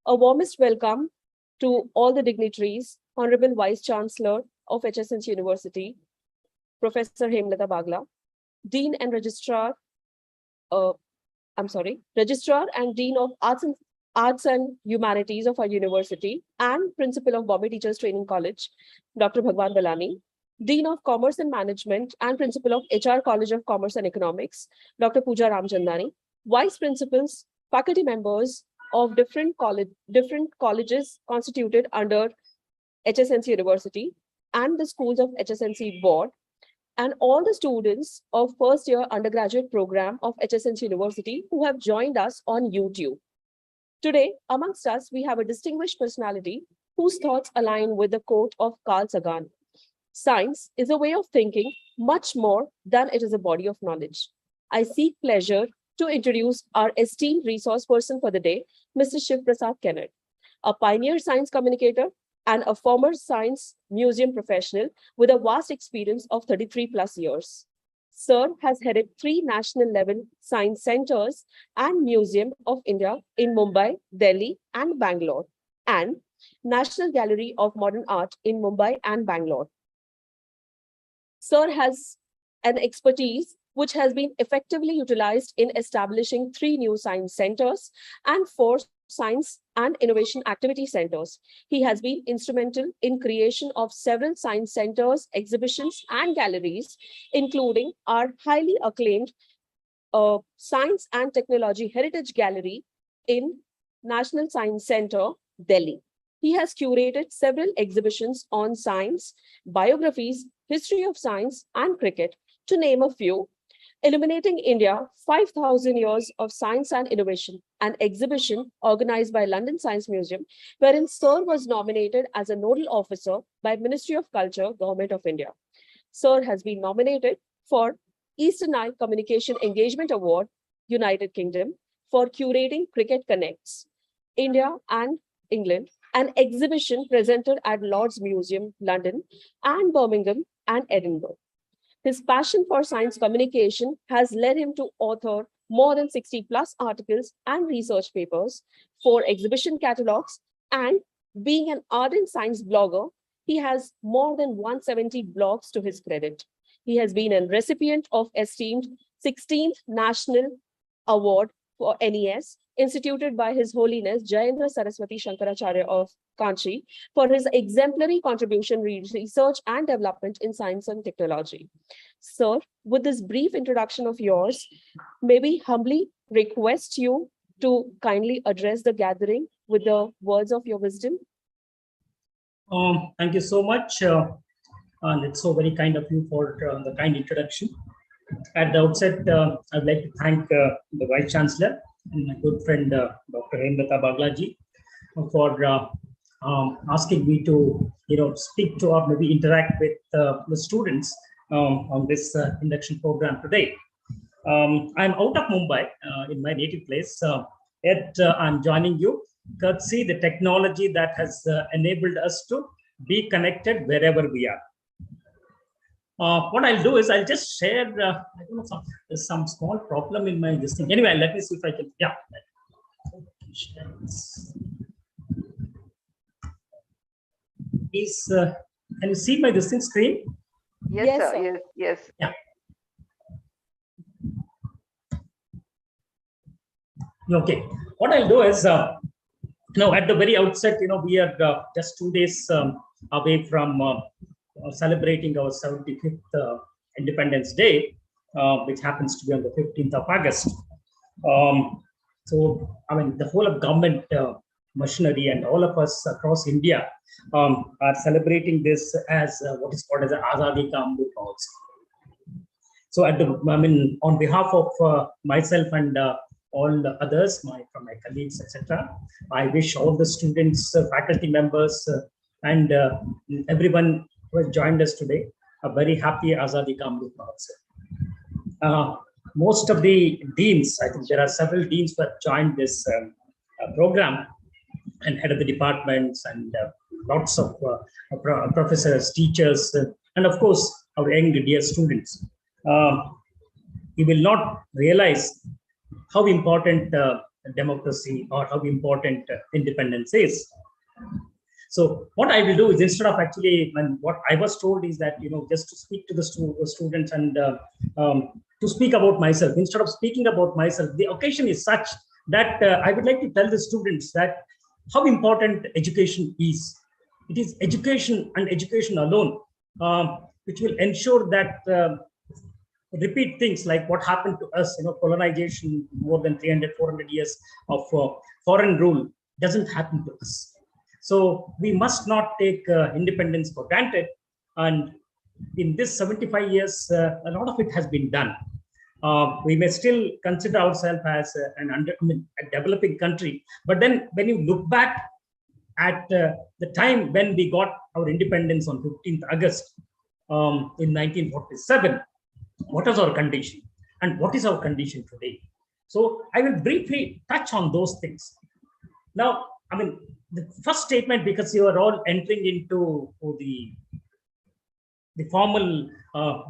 A warmest welcome to all the dignitaries, Honorable Vice Chancellor of HSNC University, Professor Hemlata Bagla, Dean and Registrar, Registrar and Dean of Arts and Humanities of our university and Principal of Bombay Teachers Training College, Dr. Bhagwan Balani, Dean of Commerce and Management and Principal of HR College of Commerce and Economics, Dr. Pooja Ramchandani, Vice Principals, faculty members of different colleges constituted under HSNC University and the schools of HSNC board, and all the students of first year undergraduate program of HSNC University who have joined us on YouTube. Today, amongst us, we have a distinguished personality whose thoughts align with the quote of Carl Sagan. Science is a way of thinking much more than it is a body of knowledge. I seek pleasure to introduce our esteemed resource person for the day, Mr. Shiv Prasad Khenned, a pioneer science communicator and a former science museum professional with a vast experience of 33 plus years. Sir has headed 3 national level science centers and Museum of India in Mumbai, Delhi, and Bangalore, and National Gallery of Modern Art in Mumbai and Bangalore. Sir has an expertise which has been effectively utilized in establishing 3 new science centers and 4 science and innovation activity centers. He has been instrumental in creation of several science centers, exhibitions, and galleries, including our highly acclaimed Science and Technology Heritage Gallery in National Science Center, Delhi. He has curated several exhibitions on science, biographies, history of science, and cricket, to name a few. Illuminating India, 5,000 Years of Science and Innovation, an exhibition organized by London Science Museum, wherein Sir was nominated as a nodal officer by Ministry of Culture, Government of India. Sir has been nominated for Eastern Eye Communication Engagement Award, United Kingdom, for curating Cricket Connects, India and England, an exhibition presented at Lord's Museum, London, and Birmingham and Edinburgh. His passion for science communication has led him to author more than 60 plus articles and research papers, 4 exhibition catalogs, and being an ardent science blogger, he has more than 170 blogs to his credit. He has been a recipient of esteemed 16th National Award for NES, instituted by His Holiness Jayendra Saraswati Shankaracharya of Kanchi for his exemplary contribution, research and development in science and technology. Sir, with this brief introduction of yours, may we humbly request you to kindly address the gathering with the words of your wisdom. Thank you so much. And it's so very kind of you for the kind introduction. At the outset, I'd like to thank the Vice Chancellor and my good friend, Dr. Hemlata Bagla ji, for asking me to, speak to or maybe interact with the students on this induction program today. I'm out of Mumbai, in my native place, yet I'm joining you courtesy the technology that has enabled us to be connected wherever we are. What I'll do is I'll just share, I don't know, there's some small problem in my this thing. Anyway, let me see if I can, yeah. Is, can you see my this thing screen? Yes, sir. Yes. Yeah. Okay. What I'll do is, at the very outset, we are just 2 days away from celebrating our 75th Independence Day, which happens to be on the 15th of August. So, I mean, the whole of government machinery and all of us across India are celebrating this as what is called as an Azadi Ka Amrit Mahotsav. So, on behalf of myself and all the others, from my colleagues, etc., I wish all the students, faculty members, and everyone who has joined us today a very happy Azadi Ka Amrit Mahotsav. Most of the deans, I think there are several deans who have joined this program, and head of the departments, and lots of professors, teachers, and of course our young dear students. You will not realize how important democracy or how important independence is. So what I will do is, instead of actually, when what I was told is that, just to speak to the students and to speak about myself, instead of speaking about myself, the occasion is such that I would like to tell the students that how important education is. It is education and education alone which will ensure that repeat things like what happened to us, colonization, more than 300, 400 years of foreign rule doesn't happen to us. So we must not take independence for granted. And in this 75 years, a lot of it has been done. We may still consider ourselves as a developing country. But then when you look back at the time when we got our independence on 15th August in 1947, what was our condition and what is our condition today? So I will briefly touch on those things. Now, the first statement, because you are all entering into the formal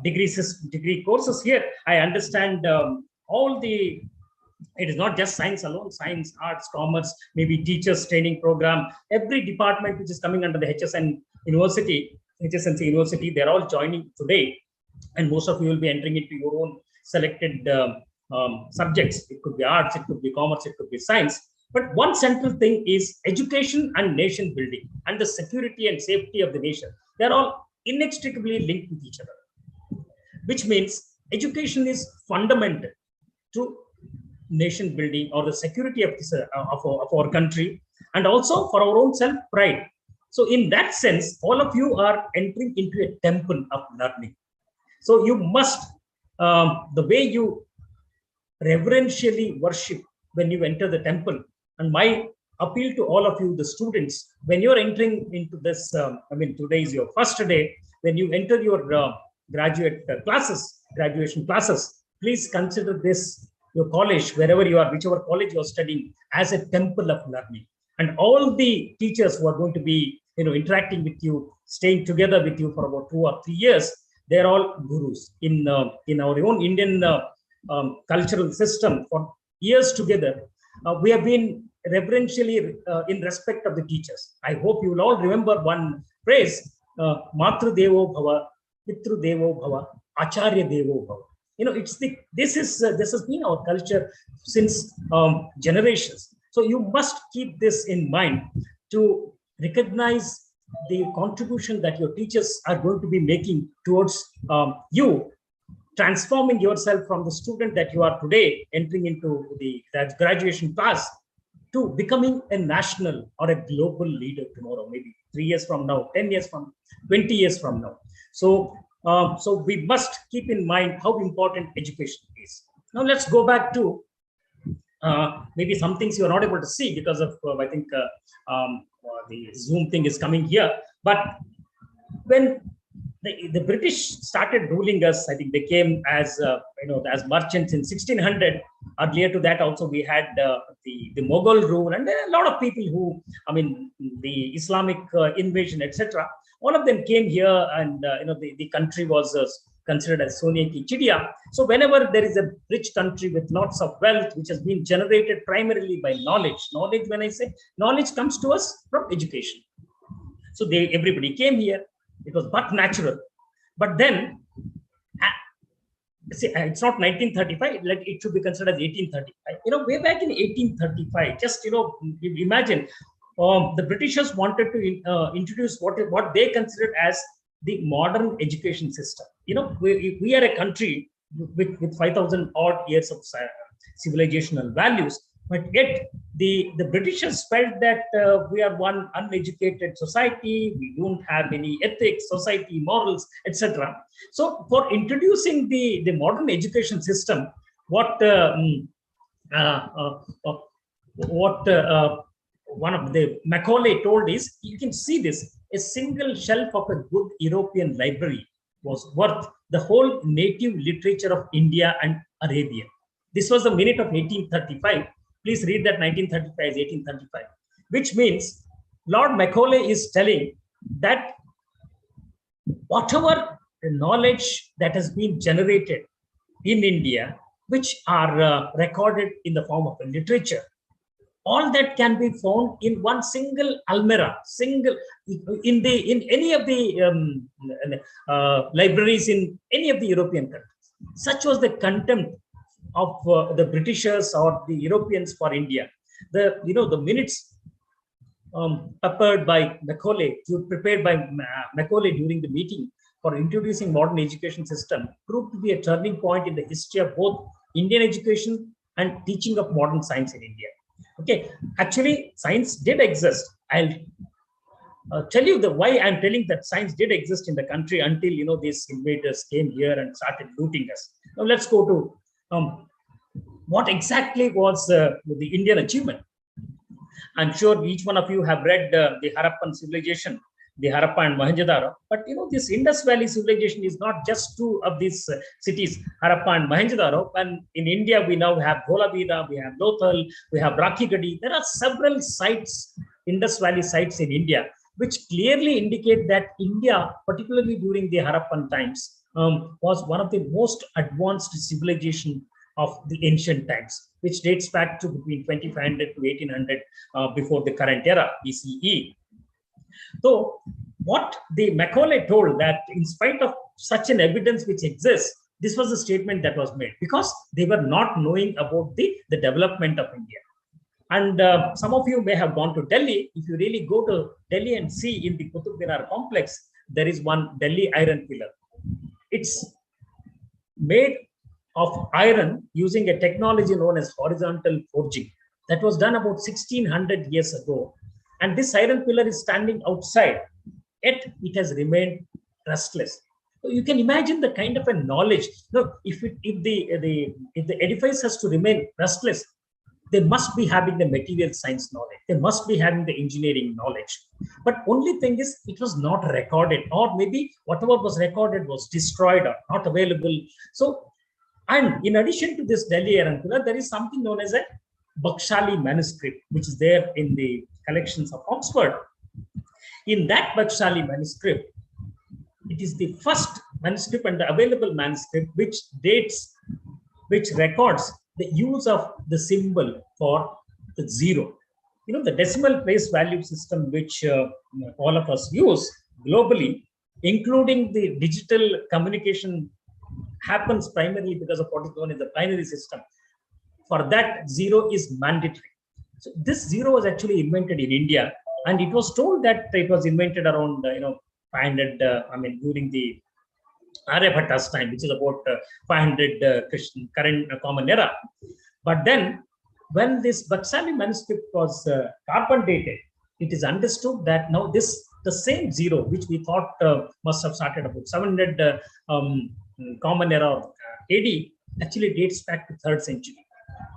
degree courses here, I understand it is not just science alone, science, arts, commerce, maybe teachers training program, every department which is coming under the HSNC University, they're all joining today. And most of you will be entering into your own selected subjects. It could be arts, it could be commerce, it could be science. But one central thing is education and nation building and the security and safety of the nation. They're all inextricably linked with each other, which means education is fundamental to nation building or the security of our country, and also for our own self pride. So in that sense, all of you are entering into a temple of learning. So you must, the way you reverentially worship when you enter the temple, and my appeal to all of you, the students, when you're entering into this, today is your first day, when you enter your graduation classes, please consider this, your college, wherever you are, whichever college you're studying, as a temple of learning. And all the teachers who are going to be, interacting with you, staying together with you for about 2 or 3 years, they're all gurus in our own Indian cultural system. For years together, we have been reverentially in respect of the teachers. I hope you will all remember one phrase, Matru Devo Bhava, Pitru Devo Bhava, Acharya Devo Bhava. This has been our culture since generations. So you must keep this in mind to recognize the contribution that your teachers are going to be making towards you transforming yourself from the student that you are today, entering into the graduation class, to becoming a national or a global leader tomorrow, maybe 3 years from now, 10 years from 20 years from now. So we must keep in mind how important education is. Now let's go back to maybe some things you're not able to see because of, I think, the Zoom thing is coming here. But when the British started ruling us, I think they came as as merchants in 1600. Earlier to that, also we had the Mughal rule, and there are a lot of people who, the Islamic invasion, etc. All of them came here, and the country was considered as Sonia ki Chidiya. So whenever there is a rich country with lots of wealth, which has been generated primarily by knowledge, when I say knowledge comes to us from education. So everybody came here. It was but natural. But then, see, it's not 1935, it should be considered as 1835. Way back in 1835, just, imagine, the Britishers wanted to introduce what they considered as the modern education system. We are a country with 5,000 odd years of civilizational values, but yet the Britishers felt that we are one uneducated society, we don't have any ethics, society, morals, etc. So for introducing the modern education system, what one of the Macaulay told is, you can see this, a single shelf of a good European library was worth the whole native literature of India and Arabia. This was the minute of 1835. Please read that 1935 is 1835, which means Lord Macaulay is telling that whatever knowledge that has been generated in India, which are recorded in the form of a literature, all that can be found in one single almirah, in any of the libraries in any of the European countries. Such was the contempt of the Britishers or the Europeans for India. The minutes peppered by Macaulay, prepared by Macaulay during the meeting for introducing modern education system, proved to be a turning point in the history of both Indian education and teaching of modern science in India. Okay, actually, science did exist. I'll tell you why I'm telling that science did exist in the country until these invaders came here and started looting us. Now let's go to what exactly was the Indian achievement. I'm sure each one of you have read the Harappan civilization, the Harappa and Mohenjo-daro. But this Indus Valley civilization is not just two of these cities, Harappa and Mohenjo-daro. And in India, we now have Dholavira, we have Lothal, we have Rakhigadi. There are several sites, Indus Valley sites in India, which clearly indicate that India, particularly during the Harappan times, was one of the most advanced civilization of the ancient times, which dates back to between 2500 to 1800 before the current era, BCE. So what the Macaulay told, that in spite of such an evidence which exists, this was a statement that was made because they were not knowing about the development of India. And some of you may have gone to Delhi. If you really go to Delhi and see in the Qutub Minar complex, there is one Delhi iron pillar. It's made of iron using a technology known as horizontal forging. That was done about 1600 years ago. And this iron pillar is standing outside, yet it has remained rustless. So you can imagine the kind of a knowledge. Look, if the edifice has to remain rustless, they must be having the material science knowledge. They must be having the engineering knowledge. But only thing is, it was not recorded, or maybe whatever was recorded was destroyed or not available. So, and in addition to this Delhi iron pillar, there is something known as a Bakshali Manuscript, which is there in the collections of Oxford. In that Bakshali Manuscript, it is the first manuscript and the available manuscript which records the use of the symbol for the zero. The decimal place value system which all of us use globally, including the digital communication, happens primarily because of what is known as the binary system. For that, zero is mandatory. So this zero was actually invented in India, and it was told that it was invented around 500. During the Aryabhata's time, which is about 500 current common era. But then, when this Bakshali manuscript was carbon dated, it is understood that now the same zero, which we thought must have started about 700 common era of AD, actually dates back to 3rd century.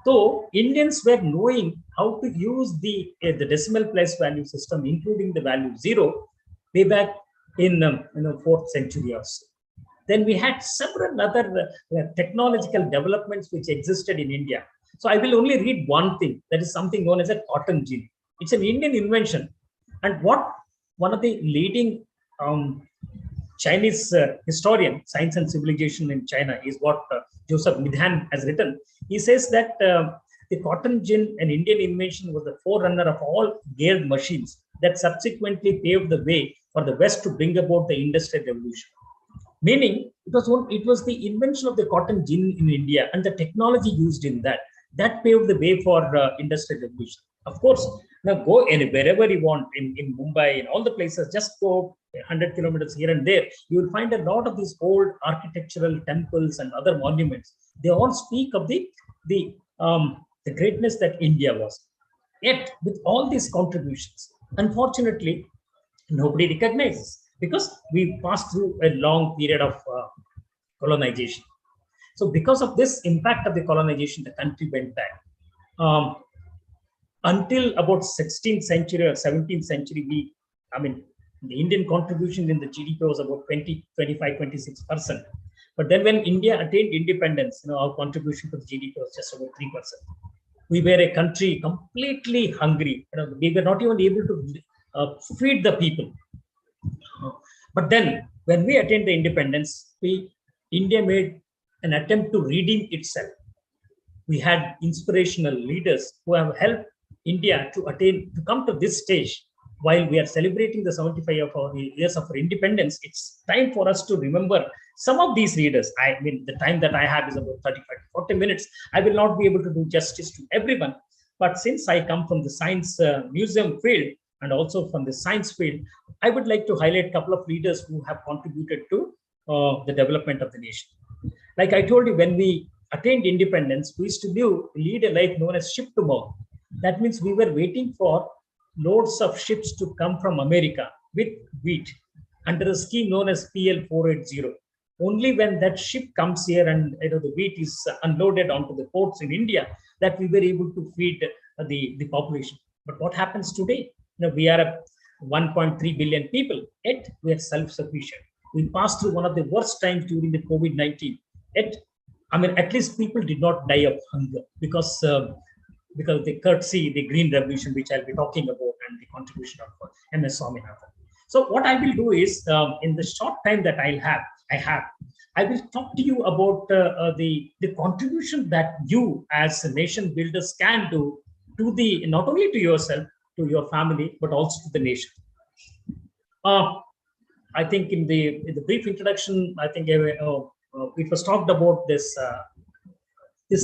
So Indians were knowing how to use the decimal place value system, including the value zero, way back in 4th century or so. Then we had several other technological developments which existed in India. So I will only read one thing, that is something known as a cotton gin. It's an Indian invention. And what one of the leading Chinese historian, Science and Civilization in China, is what Joseph Midhan has written. He says that the cotton gin, an Indian invention, was the forerunner of all geared machines that subsequently paved the way for the West to bring about the Industrial Revolution. Meaning, it was the invention of the cotton gin in India and the technology used in that paved the way for Industrial Revolution. Of course, now go wherever you want in Mumbai, in all the places, just go 100 kilometers here and there. You will find a lot of these old architectural temples and other monuments. They all speak of the greatness that India was. Yet, with all these contributions, unfortunately, nobody recognizes, because we passed through a long period of colonization. So because of this impact of the colonization, the country went back. Until about 16th century or 17th century, the Indian contribution in the GDP was about 26%. But then when India attained independence, our contribution to the GDP was just about 3%. We were a country completely hungry. We were not even able to feed the people. But then when we attained the independence, India made an attempt to redeem itself. We had inspirational leaders who have helped India to come to this stage, while we are celebrating the 75 of our years of our independence, it's time for us to remember some of these leaders. I mean, the time that I have is about 35 to 40 minutes. I will not be able to do justice to everyone. But since I come from the science museum field and also from the science field, I would like to highlight a couple of leaders who have contributed to the development of the nation. Like I told you, when we attained independence, we used to lead a life known as ship to mouth. That means we were waiting for loads of ships to come from America with wheat under a scheme known as PL 480. Only when that ship comes here and the wheat is unloaded onto the ports in India, that we were able to feed the population. But what happens today? We are 1.3 billion people, yet we are self-sufficient. We passed through one of the worst times during the COVID-19. Yet, I mean, at least people did not die of hunger because the courtesy, the Green Revolution, which I'll be talking about, and the contribution of MS Swaminathan. So what I will do is, in the short time that I will talk to you about the contribution that you as nation builders can do to not only to yourself, to your family, but also to the nation. I think in the brief introduction, I think it was talked about this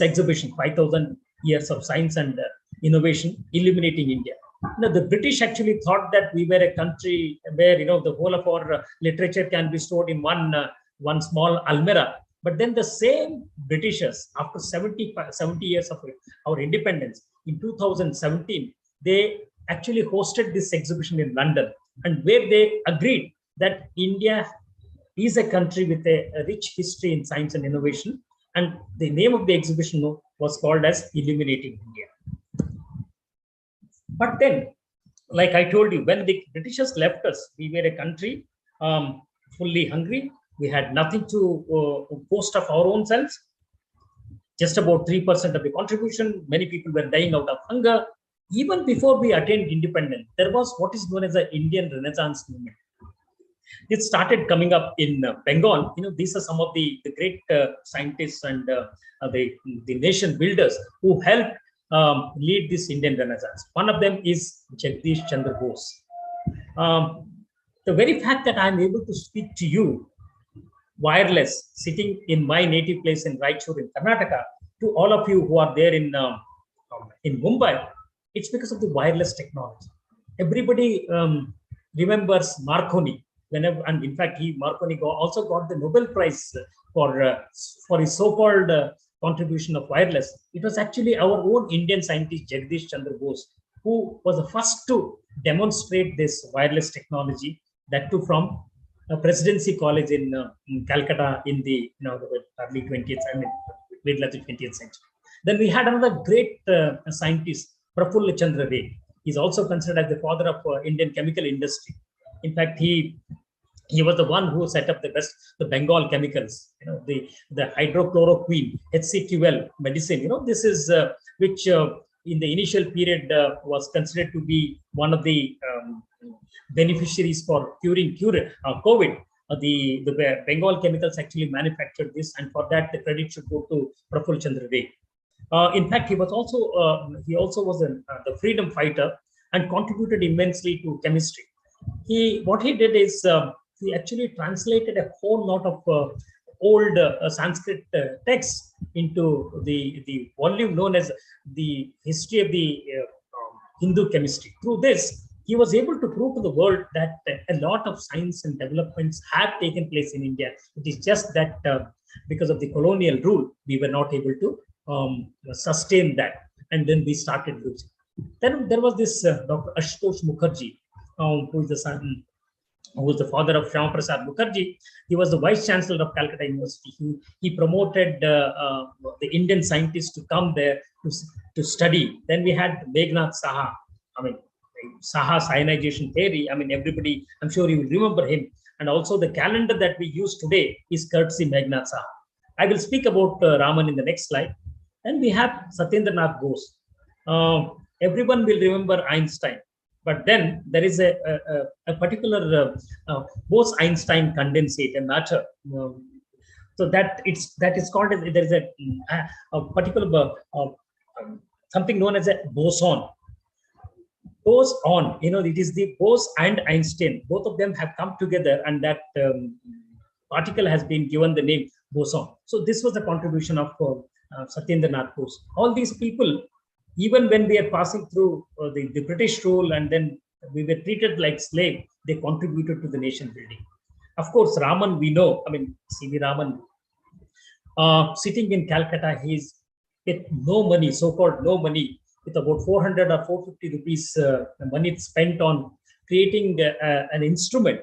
exhibition, 5,000 years of science and innovation, illuminating India. The British actually thought that we were a country where the whole of our literature can be stored in one small almirah. But then the same Britishers, after 70 years of our independence, in 2017, they actually hosted this exhibition in London, and where they agreed that India is a country with a rich history in science and innovation. And the name of the exhibition was called as Illuminating India. But then, like I told you, when the Britishers left us, we were a country fully hungry. We had nothing to boast of our own selves. Just about 3% of the contribution. Many people were dying out of hunger. Even before we attained independence, there was what is known as the Indian Renaissance movement. It started coming up in Bengal. These are some of the great scientists and the nation builders who helped lead this Indian Renaissance. One of them is Jagdish Chandra Bose. The very fact that I'm able to speak to you wireless, sitting in my native place in Raichur in Karnataka, to all of you who are there in Mumbai, it's because of the wireless technology. Everybody remembers Marconi. And in fact, Marconi also got the Nobel Prize for his so-called contribution of wireless. It was actually our own Indian scientist Jagdish Chandra Bose who was the first to demonstrate this wireless technology, that too from a Presidency College in Calcutta in the early 20th, middle of the 20th century. Then we had another great scientist, Prafulla Chandra Ray. He's also considered as the father of Indian chemical industry. In fact, he was the one who set up the Bengal chemicals, the hydrochloroquine, HCQL medicine. This is which in the initial period was considered to be one of the beneficiaries for curing COVID. The Bengal chemicals actually manufactured this, and for that the credit should go to Prafulla Chandra Ray. In fact, he also was the freedom fighter and contributed immensely to chemistry. What he did is he actually translated a whole lot of old Sanskrit texts into the volume known as the History of the Hindu Chemistry. Through this, he was able to prove to the world that a lot of science and developments had taken place in India. It is just that because of the colonial rule, we were not able to sustain that, and then we started losing. Then there was this Dr. Ashutosh Mukherjee, who is the father of Shyama Prasad Mukherjee. He was the vice chancellor of Calcutta University. He promoted the Indian scientists to come there to study. Then we had Meghnad Saha. Saha's ionization theory. Everybody, I'm sure you will remember him. And also the calendar that we use today is courtesy Meghnad Saha. I will speak about Raman in the next slide. Then we have Satyendranath Bose. Everyone will remember Einstein. But then there is a particular Bose-Einstein condensate, a matter. So that is called as, there is a particular something known as a boson. Bose on, it is the Bose and Einstein. Both of them have come together, and that particle has been given the name boson. So this was the contribution of Satyendranath Bose. All these people, even when we are passing through the British rule and then we were treated like slave, they contributed to the nation building. Of course, Raman, we know, C.V. Raman, sitting in Calcutta, he's with no money, so-called no money, with about 400 or 450 rupees money spent on creating an instrument,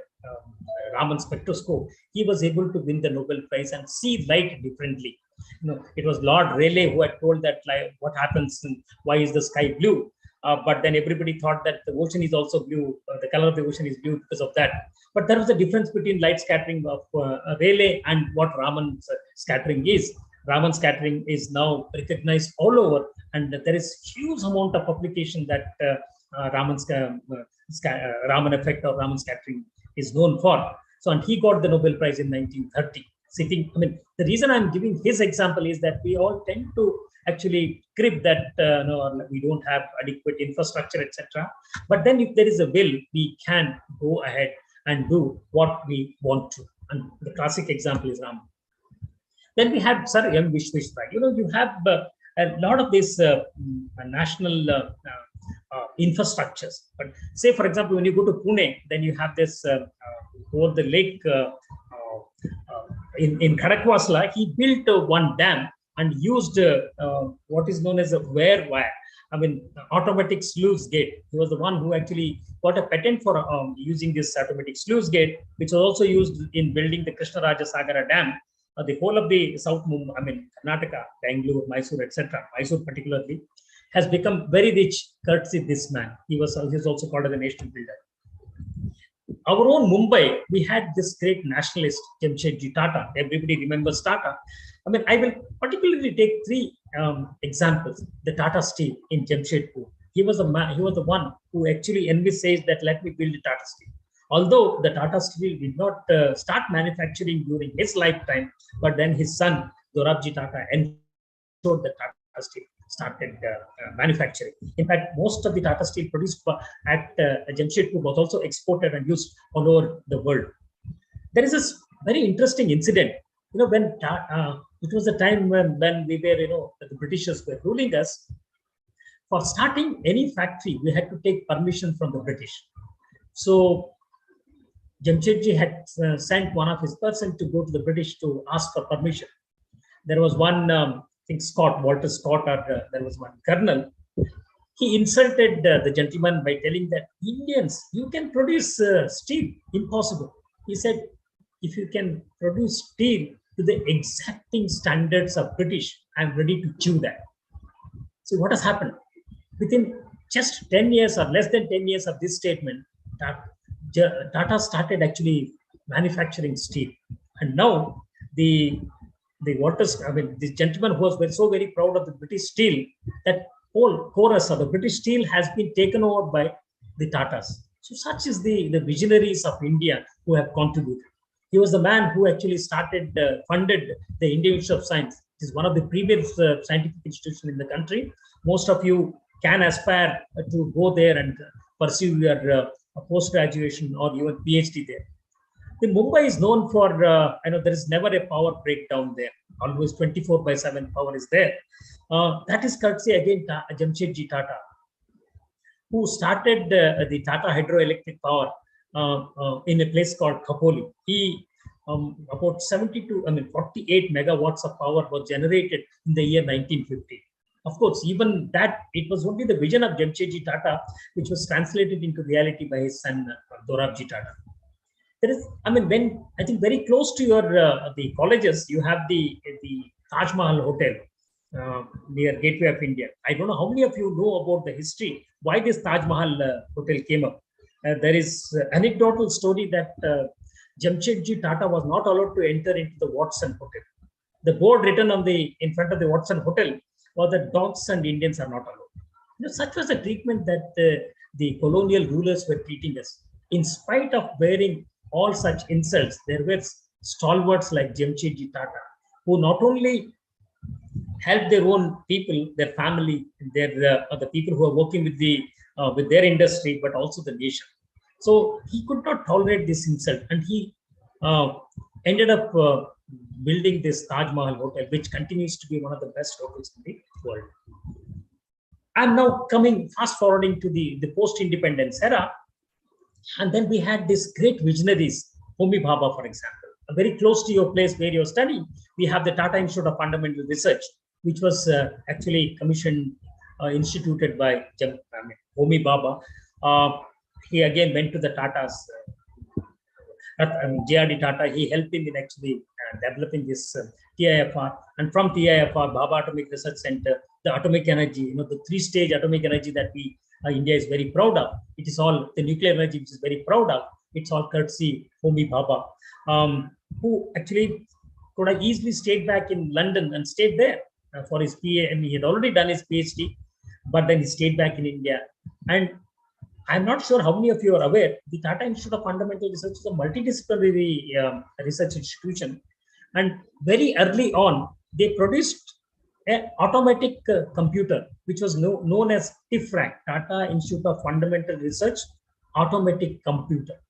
Raman spectroscope. He was able to win the Nobel Prize and see light differently. It was Lord Rayleigh who had told that, like, what happens and why is the sky blue? But then everybody thought that the ocean is also blue. The color of the ocean is blue because of that. But there was a difference between light scattering of Rayleigh and what Raman's scattering is. Raman scattering is now recognized all over, and there is huge amount of publication that Raman effect or Raman scattering is known for. So, and he got the Nobel Prize in 1930. The reason I'm giving his example is that we all tend to actually crib that we don't have adequate infrastructure, etc. But then if there is a will, we can go ahead and do what we want to. And the classic example is Raman. Then we have Sir M. Vishweshwaraya. You have a lot of these national infrastructures. But say, for example, when you go to Pune, then you have this over the lake in Khadakwasla. He built one dam and used what is known as a wear wire. Automatic sluice gate. He was the one who actually got a patent for using this automatic sluice gate, which was also used in building the Krishnarajasagara Dam. The whole of the South Mumbai, Karnataka, Bangalore, Mysore, etc., Mysore particularly, has become very rich courtesy this man. He was also called as a national builder. Our own Mumbai, we had this great nationalist, Jamshedji Tata. Everybody remembers Tata. I will particularly take three examples. The Tata Steel in Jamshedpur. He was the one who actually envisaged that let me build a Tata Steel. Although the Tata Steel did not start manufacturing during his lifetime, but then his son, Dorabji Tata, ensured that Tata Steel started manufacturing. In fact, most of the Tata Steel produced at Jamshedpur was also exported and used all over the world. There is this very interesting incident. When it was a time when we were, the Britishers were ruling us. For starting any factory, we had to take permission from the British. So Jamshedji had sent one of his person to go to the British to ask for permission. There was one, I think Walter Scott, or there was one colonel. He insulted the gentleman by telling that Indians, you can produce steel. Impossible. He said, if you can produce steel to the exacting standards of British, I'm ready to chew that. So what has happened? Within just 10 years or less than 10 years of this statement, Tata started actually manufacturing steel. And now this gentleman who was so very proud of the British steel, that whole chorus of the British steel has been taken over by the Tatas. So such is the visionaries of India who have contributed. He was the man who actually funded the Indian Institute of Science. It is one of the previous scientific institutions in the country. Most of you can aspire to go there and pursue your post-graduation or even PhD there. The Mumbai is known for, there is never a power breakdown there. Always 24/7 power is there. That is courtesy again Jamshedji Tata, who started the Tata hydroelectric power in a place called Khopoli. He about 48 megawatts of power was generated in the year 1950. Of course, even that, it was only the vision of Jamshedji Tata, which was translated into reality by his son, Dorabji Tata. There is, when I think very close to your the colleges, you have the Taj Mahal Hotel near Gateway of India. I don't know how many of you know about the history, why this Taj Mahal Hotel came up. There is anecdotal story that Jamshedji Tata was not allowed to enter into the Watson Hotel. The board written in front of the Watson Hotel was that dogs and Indians are not allowed. Such was the treatment that the colonial rulers were treating us. In spite of bearing all such insults, there were stalwarts like Jamshedji Tata, who not only helped their own people, their family, the people who are working with the with their industry, but also the nation. So he could not tolerate this insult, and he ended up building this Taj Mahal hotel, which continues to be one of the best hotels in the world. I'm now coming fast forwarding to the post-independence era. And then we had these great visionaries, Homi Bhabha, for example. Very close to your place where you're studying, we have the Tata Institute of Fundamental Research, which was actually commissioned, instituted by Homi Bhabha. He again went to the Tatas, JRD Tata. He helped him in actually developing this TIFR. And from TIFR, Bhabha Atomic Research Center, the atomic energy, the three-stage atomic energy that India is very proud of. It is all the nuclear energy, which is very proud of. It's all courtesy Homi Bhabha, who actually could have easily stayed back in London and stayed there for his PhD. And he had already done his PhD, but then he stayed back in India. And I'm not sure how many of you are aware, the Tata Institute of Fundamental Research is a multidisciplinary research institution. And very early on, they produced an automatic computer, which was known as TIFRAC, Tata Institute of Fundamental Research Automatic Computer.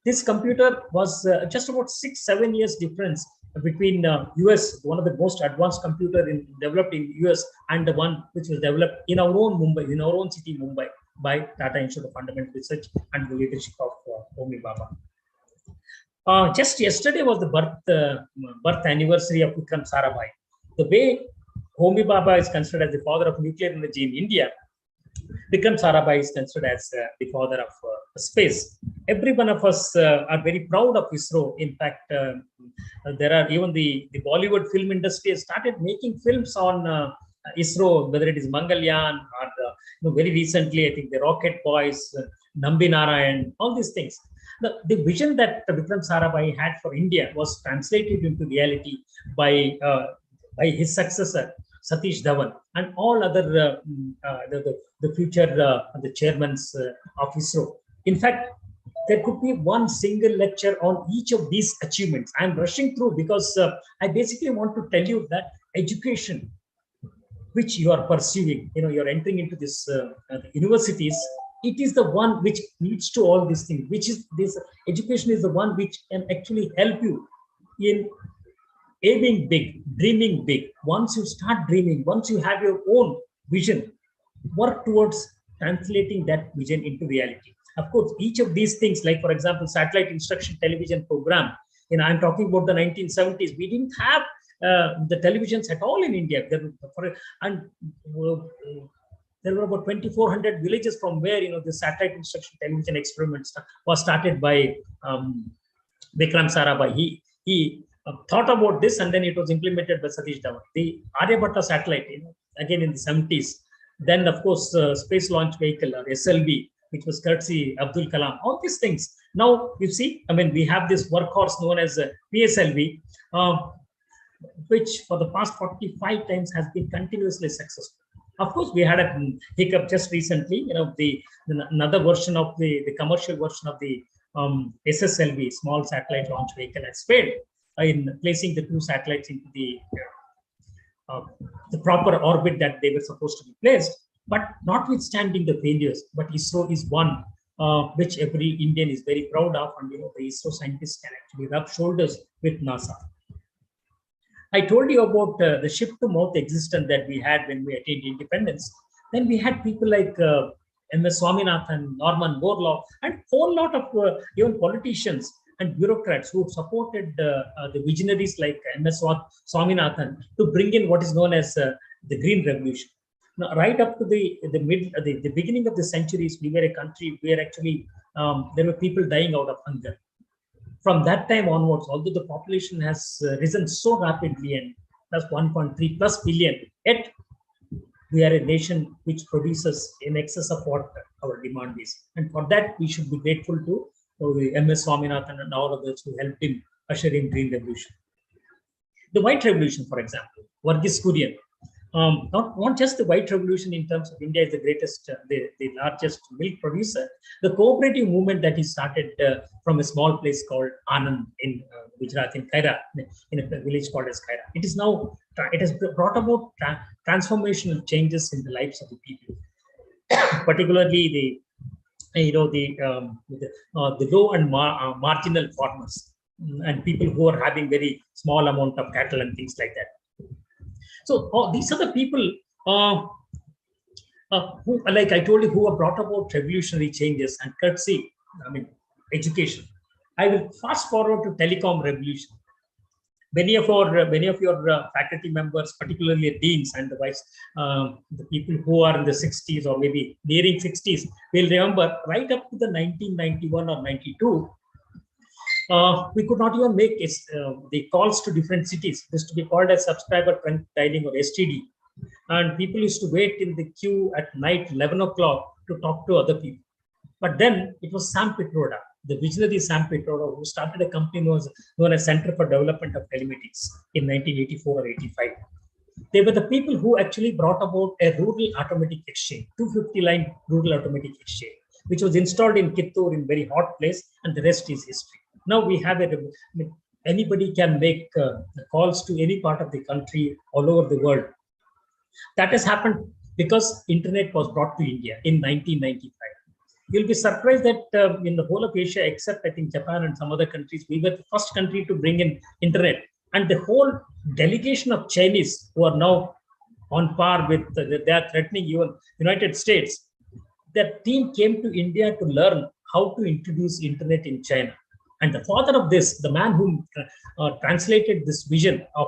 This computer was just about 6-7 years difference between US, one of the most advanced computer developed in US, and the one which was developed in our own Mumbai, in our own city, Mumbai, by Tata Institute of Fundamental Research and the leadership of Homi Bhabha. Just yesterday was the birth anniversary of Vikram Sarabhai. The way Homi Bhabha is considered as the father of nuclear energy in India, Vikram Sarabhai is considered as the father of space. Every one of us are very proud of ISRO. In fact, there are even the Bollywood film industry has started making films on ISRO, whether it is Mangalyaan or very recently, I think the Rocket Boys, Nambi Narayan, all these things. The vision that Vikram Sarabhai had for India was translated into reality by his successor, Satish Dhawan, and all other the future the chairmen of ISRO. In fact, there could be one single lecture on each of these achievements. I'm rushing through because I basically want to tell you that education, which you are pursuing, you're entering into this universities, it is the one which leads to all these things, which is this education is the one which can actually help you in aiming big, dreaming big. Once you start dreaming, once you have your own vision, work towards translating that vision into reality. Of course, each of these things, like for example, satellite instruction television program, I'm talking about the 1970s. We didn't have the televisions at all in India. There were about 2,400 villages from where the satellite instruction television experiments was started by Vikram Sarabhai. He thought about this, and then it was implemented by Satish Dhawan. The Aryabhatta satellite, again in the 70s. Then, of course, Space Launch Vehicle, or SLV, which was courtesy Abdul Kalam. All these things. Now, you see, we have this workhorse known as PSLV, which for the past 45 times has been continuously successful. Of course, we had a hiccup just recently. Another version of the commercial version of the SSLV, Small Satellite Launch Vehicle, has failed in placing the two satellites into the proper orbit that they were supposed to be placed. But notwithstanding the failures, but ISRO is one which every Indian is very proud of, and the ISRO scientists can actually rub shoulders with NASA. I told you about the ship-to-mouth existence that we had when we attained independence. Then we had people like M.S. Swaminathan, Norman Borlaug, and a whole lot of even politicians and bureaucrats who supported the visionaries like M.S. Swaminathan to bring in what is known as the Green Revolution. Now, right up to the beginning of the centuries, we were a country where actually there were people dying out of hunger. From that time onwards, although the population has risen so rapidly and plus 1.3 plus billion, yet we are a nation which produces in excess of what our demand is. And for that, we should be grateful to the M.S. Swaminathan and all others who helped him usher in Green Revolution. The White Revolution, for example, Varghese Kurian. Not just the White Revolution in terms of India is the greatest, the largest milk producer. The cooperative movement that he started from a small place called Anand in Gujarat, in Kaira, in a village called as Kaira. It has brought about transformational changes in the lives of the people. particularly the low and marginal farmers, and people who are having very small amount of cattle and things like that. So these are the people who, like I told you, who have brought about revolutionary changes and courtesy, education. I will fast forward to Telecom Revolution. Many of your faculty members, particularly deans and the people who are in the 60s or maybe nearing 60s, will remember right up to the 1991 or 92. We could not even make the calls to different cities. It used to be called as subscriber trunk dialing or STD. And people used to wait in the queue at night, 11 o'clock, to talk to other people. But then it was Sam Pitroda, the visionary Sam Pitroda, who started a company known as Center for Development of Telematics in 1984 or 85. They were the people who actually brought about a rural automatic exchange, 250-line rural automatic exchange, which was installed in Kittur in very hot place, and the rest is history. Now we have anybody can make calls to any part of the country all over the world. That has happened because internet was brought to India in 1995. You'll be surprised that in the whole of Asia, except I think Japan and some other countries, we were the first country to bring in internet. And the whole delegation of Chinese who are now on par with, they are threatening even United States. That team came to India to learn how to introduce internet in China. And the father of this, the man who translated this vision of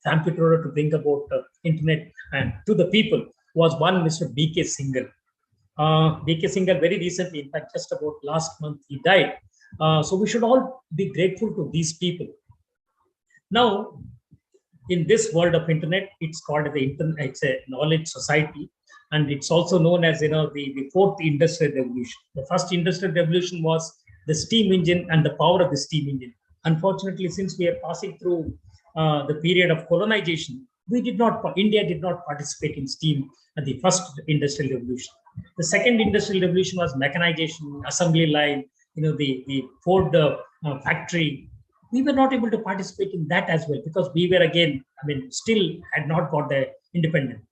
Sam Pitroda to bring about internet and to the people, was one Mr. B.K. Singhal. B.K. Singhal very recently, in fact, just about last month, he died. So we should all be grateful to these people. Now, in this world of internet, it's called the internet. It's a knowledge society, and it's also known as the fourth industrial revolution. The first industrial revolution was the steam engine and the power of the steam engine. Unfortunately, since we are passing through the period of colonization, India did not participate in steam at the first industrial revolution. The second industrial revolution was mechanization, assembly line, the Ford factory. We were not able to participate in that as well because we were still had not got the independence.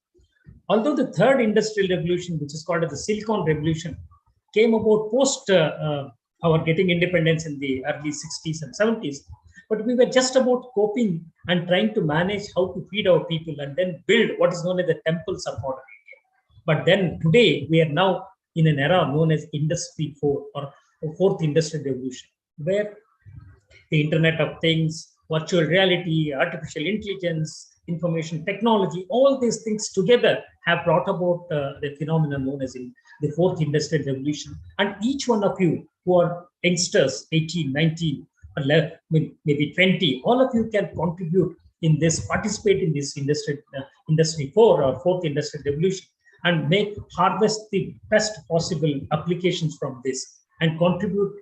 Although the third industrial revolution, which is called the Silicon Revolution, came about post our getting independence in the early 60s and 70s, but we were just about coping and trying to manage how to feed our people and then build what is known as the temples of modern India. But then today we are now in an era known as Industry 4 or Fourth Industrial Revolution, where the Internet of Things, virtual reality, artificial intelligence, information technology, all these things together have brought about the phenomenon known as in the Fourth Industrial Revolution. And each one of you who are youngsters, 18, 19, or maybe 20, all of you can contribute in this, participate in this Industry 4 or Fourth Industrial Revolution and harvest the best possible applications from this and contribute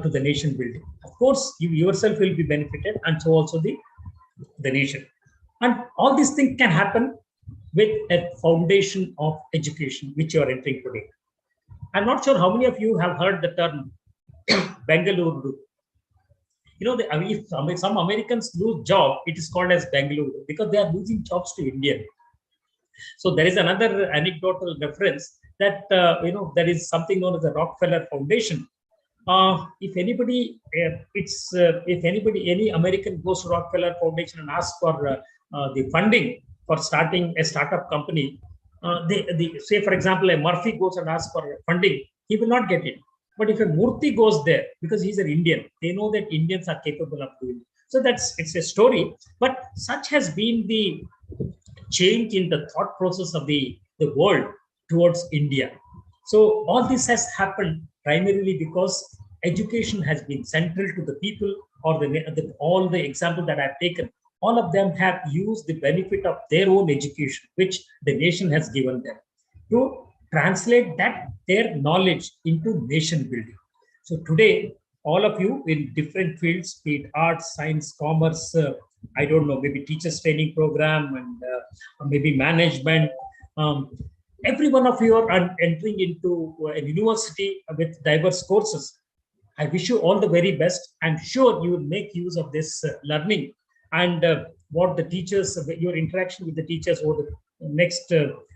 to the nation building. Of course, you yourself will be benefited, and so also the nation. And all these things can happen with a foundation of education, which you are entering today. I'm not sure how many of you have heard the term Bengaluru. If some Americans lose job, it is called as Bengaluru because they are losing jobs to India. So there is another anecdotal reference that there is something known as the Rockefeller Foundation. If any American goes to Rockefeller Foundation and asks for the funding for starting a startup company, say for example, a Murphy goes and asks for funding, he will not get it. But if a Murthy goes there, because he's an Indian, they know that Indians are capable of doing it. So it's a story. But such has been the change in the thought process of the world towards India. So all this has happened primarily because education has been central to the people, or all the examples that I've taken. All of them have used the benefit of their own education, which the nation has given them, to translate their knowledge into nation building. So today, all of you in different fields, be it arts, science, commerce, I don't know, maybe teachers training program and maybe management. Every one of you are entering into a university with diverse courses. I wish you all the very best. I'm sure you will make use of this learning and what the teachers, your interaction with the teachers over the next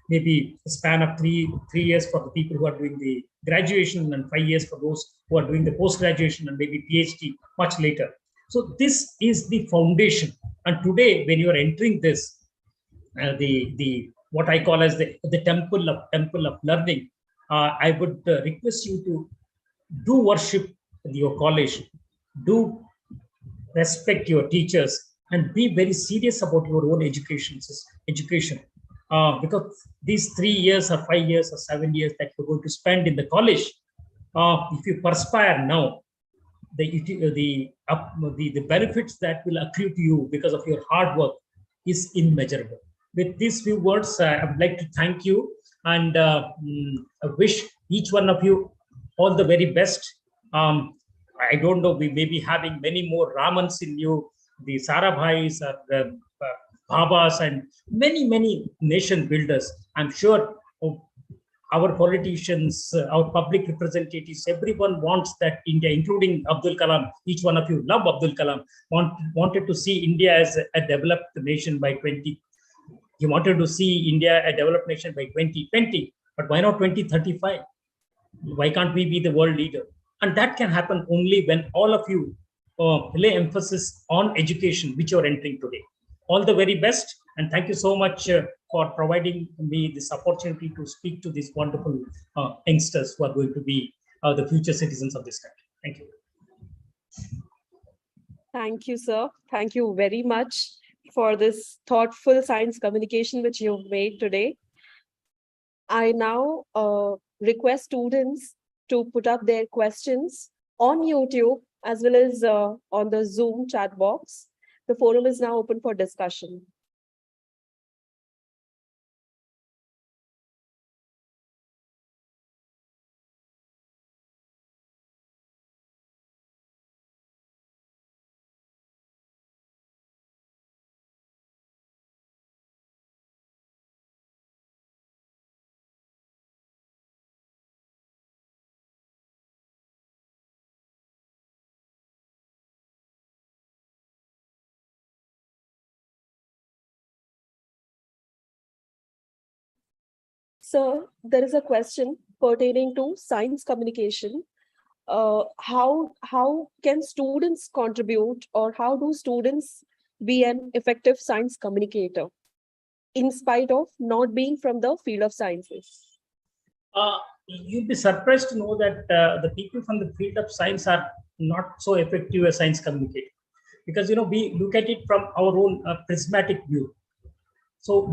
maybe a span of three years for the people who are doing the graduation and 5 years for those who are doing the post-graduation and maybe PhD much later. So this is the foundation. And today, when you are entering this, the what I call as the temple of learning, I would request you to do worship your college, do respect your teachers, and be very serious about your own education. Because these 3 years or 5 years or 7 years that you're going to spend in the college, if you perspire now, the benefits that will accrue to you because of your hard work is immeasurable. With these few words, I would like to thank you and I wish each one of you all the very best. I don't know, we may be having many more Ramans in you, the Sarabhais, the Babas, and many nation builders. I'm sure our politicians, our public representatives, everyone wants that India, including Abdul Kalam. Each one of you love Abdul Kalam, wanted to see India as a developed nation by 20. He wanted to see India a developed nation by 2020, but why not 2035? Why can't we be the world leader? And that can happen only when all of you lay emphasis on education, which you're entering today. All the very best, and thank you so much for providing me this opportunity to speak to these wonderful youngsters who are going to be the future citizens of this country. Thank you. Thank you, sir. Thank you very much for this thoughtful science communication which you've made today. I now request students to put up their questions on YouTube as well as on the Zoom chat box. The forum is now open for discussion. Sir, there is a question pertaining to science communication. How can students contribute, or how do students be an effective science communicator in spite of not being from the field of sciences? You'd be surprised to know that the people from the field of science are not so effective as science communicators, because we look at it from our own prismatic view. So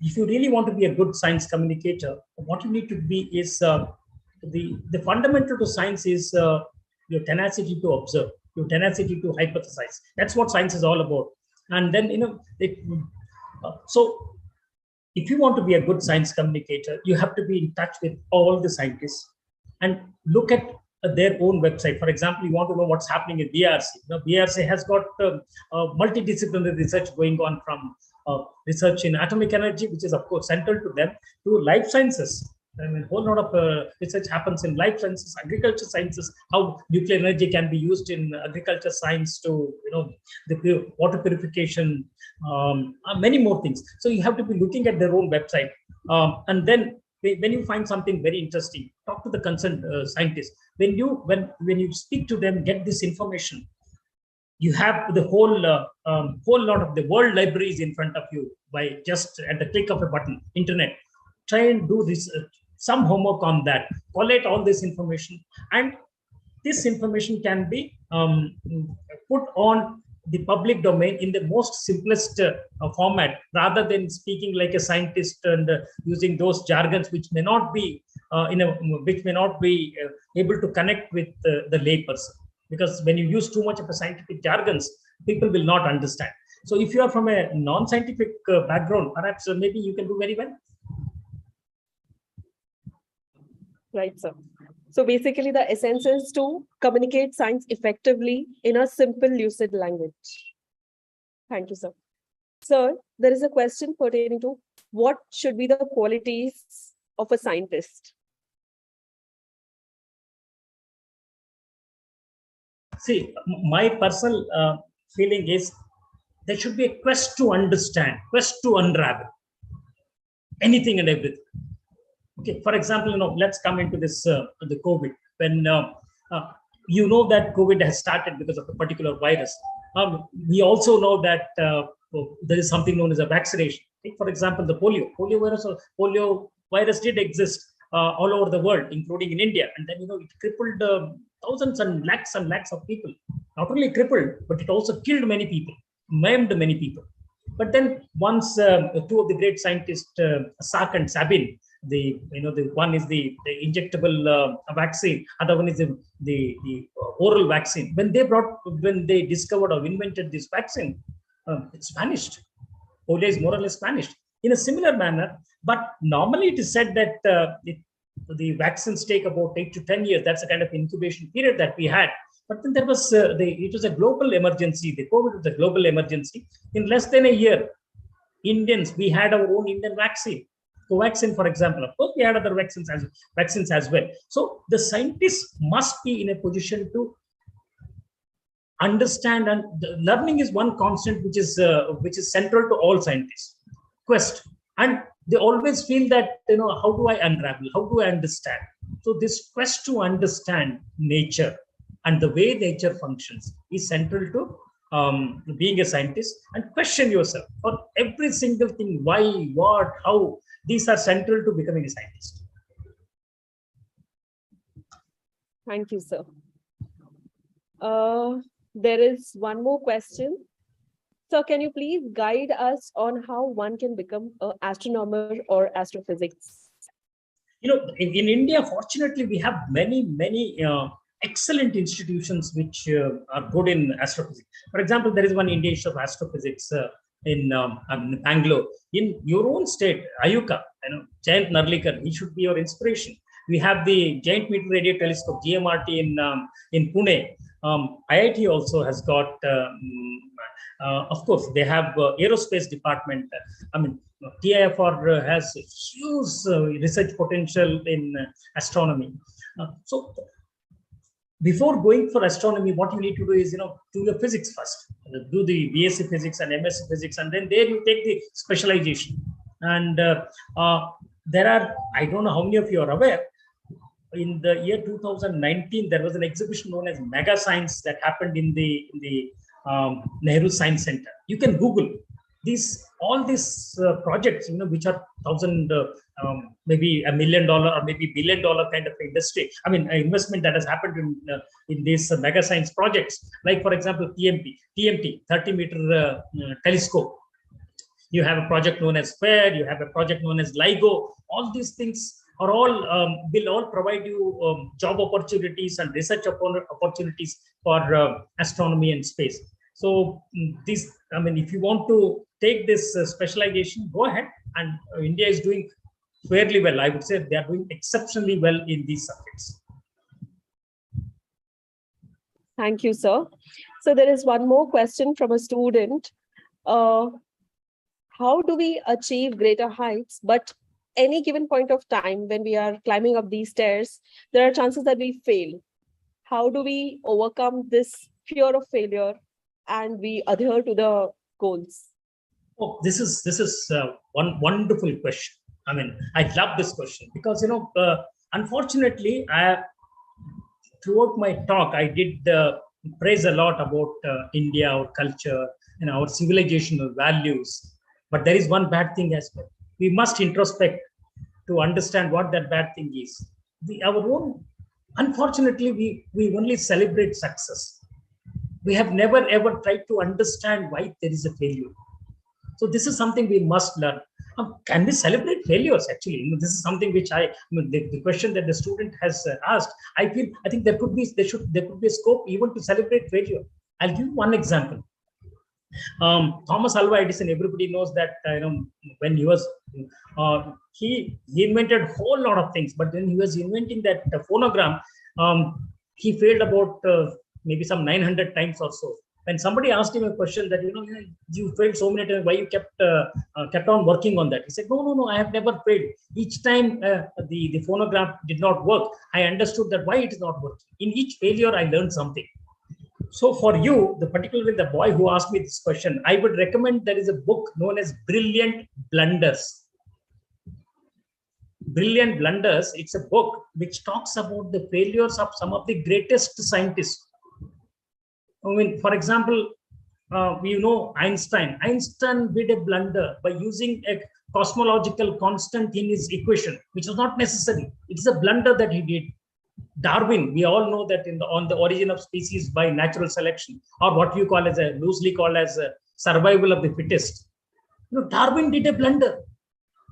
if you really want to be a good science communicator, what you need to be is the fundamental to science is your tenacity to observe, your tenacity to hypothesize. That's what science is all about. And then so if you want to be a good science communicator, you have to be in touch with all the scientists and look at their own website. For example, you want to know what's happening in BRC. BRC has got multidisciplinary research going on, from research in atomic energy, which is of course central to them, to life sciences. I mean, a whole lot of research happens in life sciences, agriculture sciences, how nuclear energy can be used in agriculture science to, the water purification, many more things. So you have to be looking at their own website. And then when you find something very interesting, talk to the concerned scientist. When you speak to them, get this information. You have the whole lot of the world libraries in front of you by just at the click of a button. Internet. Try and do this some homework on that. Collate all this information, and this information can be put on the public domain in the most simplest format, rather than speaking like a scientist and using those jargons which may not be able to connect with the layperson. Because when you use too much of a scientific jargons, people will not understand. So if you are from a non-scientific background, perhaps maybe you can do very well. Right, sir. So basically the essence is to communicate science effectively in a simple, lucid language. Thank you, sir. Sir, there is a question pertaining to what should be the qualities of a scientist? See, my personal feeling is there should be a quest to understand, quest to unravel. anything and everything. Okay, for example, let's come into this the COVID. When that COVID has started because of a particular virus. We also know that there is something known as a vaccination. Take, for example, the polio virus did exist all over the world, including in India, and then it crippled thousands and lakhs of people. Not only crippled, but it also killed many people, maimed many people. But then once two of the great scientists, Salk and Sabin, the one is the injectable vaccine, other one is the oral vaccine. When they discovered or invented this vaccine, it's vanished. Polio is more or less vanished in a similar manner. But normally it is said that the vaccines take about 8 to 10 years. That's a kind of incubation period that we had. But then there was it was a global emergency. The COVID was a global emergency. In less than a year, Indians, we had our own Indian vaccine. Covaxin, for example. Of course, we had other vaccines as well. So the scientists must be in a position to understand, and learning is one constant which is central to all scientists. Quest, and they always feel that how do I unravel? How do I understand? So this quest to understand nature and the way nature functions is central to being a scientist. And question yourself for every single thing: why, what, how. These are central to becoming a scientist. Thank you, sir. There is one more question. So can you please guide us on how one can become an astronomer or astrophysics? In India, fortunately, we have many excellent institutions which are good in astrophysics. For example, there is one Indian Institute of Astrophysics in Bangalore. In your own state, Ayuka, Jayant Narlikar, he should be your inspiration. We have the Giant Meter Radio Telescope, GMRT, in Pune. IIT also has got, of course, they have aerospace department. TIFR has huge research potential in astronomy. So before going for astronomy, what you need to do is, do the physics first. Do the BSc Physics and MSc Physics, and then there you take the specialization. And there are, I don't know how many of you are aware, in the year 2019, there was an exhibition known as Mega Science that happened in the Nehru Science Center. You can Google all these projects, which are maybe $1 million or maybe $1 billion kind of industry. Investment that has happened in these mega science projects. Like, for example, TMT, 30-meter telescope. You have a project known as FAIR. You have a project known as LIGO. All these things are will all provide you job opportunities and research opportunities for astronomy and space. So if you want to take this specialization, go ahead. And India is doing fairly well. I would say they are doing exceptionally well in these subjects. Thank you, sir. So there is one more question from a student. How do we achieve greater heights, but any given point of time when we are climbing up these stairs, there are chances that we fail? How do we overcome this fear of failure and we adhere to the goals? Oh, this is one wonderful question. I love this question because unfortunately, throughout my talk, I did praise a lot about India, our culture, our civilizational values. But there is one bad thing as well. We must introspect to understand what that bad thing is. Unfortunately, we only celebrate success. We have never ever tried to understand why there is a failure. So this is something we must learn. Can we celebrate failures? Actually, this is something which the question that the student has asked. I think there could be a scope even to celebrate failure. I'll give one example. Thomas Alva Edison, everybody knows that when he was he invented a whole lot of things, but when he was inventing that phonograph, he failed about maybe some 900 times or so. When somebody asked him a question that you failed so many times, why you kept on working on that? He said, no, I have never failed. Each time the phonograph did not work, I understood that why it is not working. In each failure, I learned something. So for you, particularly the boy who asked me this question, I would recommend there is a book known as Brilliant Blunders. Brilliant Blunders, it's a book which talks about the failures of some of the greatest scientists. I mean, for example, we know Einstein. Einstein did a blunder by using a cosmological constant in his equation, which was not necessary. It's a blunder that he did. Darwin, we all know that on the origin of species by natural selection, or what you call as a loosely called as a survival of the fittest. Darwin did a blunder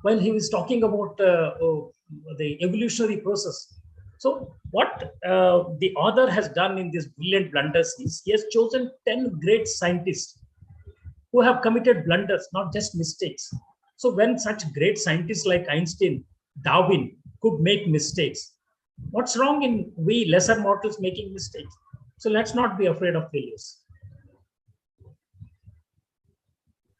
while he was talking about the evolutionary process. So what the author has done in this brilliant blunders is he has chosen 10 great scientists who have committed blunders, not just mistakes. So when such great scientists like Einstein, Darwin could make mistakes, what's wrong in we lesser mortals making mistakes? So let's not be afraid of failures.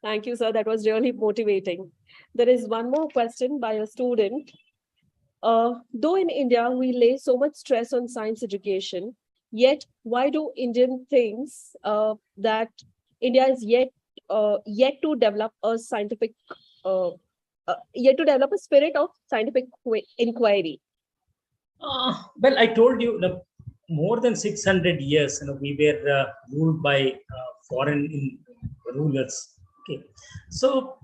Thank you, sir. That was really motivating. There is one more question by a student. Though in India, we lay so much stress on science education, yet why do Indian thinks that India is yet to develop a scientific, yet to develop a spirit of scientific inquiry? Well, I told you, more than 600 years, we were ruled by foreign rulers. Okay, so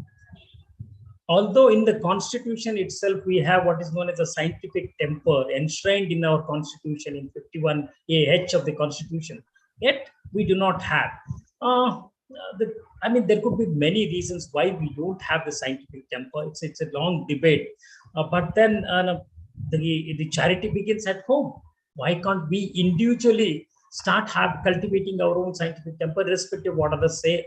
although in the constitution itself we have what is known as a scientific temper enshrined in our constitution in 51AH of the constitution, yet we do not have. I mean, there could be many reasons why we don't have the scientific temper. It's a long debate, but then the charity begins at home. Why can't we individually start cultivating our own scientific temper, irrespective of what others say?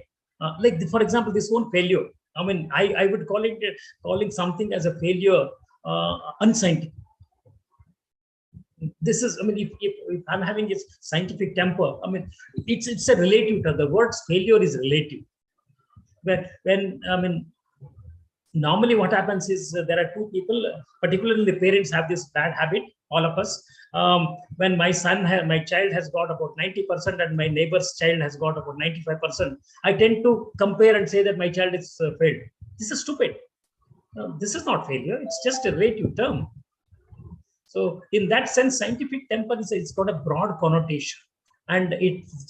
For example, this one failure. I mean, I would calling something as a failure unscientific. This is, I mean, if I'm having this scientific temper, I mean, it's a relative term. The word failure is relative. When I mean, normally what happens is there are two people, particularly the parents have this bad habit, all of us. When my child has got about 90% and my neighbor's child has got about 95%, I tend to compare and say that my child is failed. This is stupid. This is not failure. It's just a relative term. So in that sense, scientific temper it's got a broad connotation, and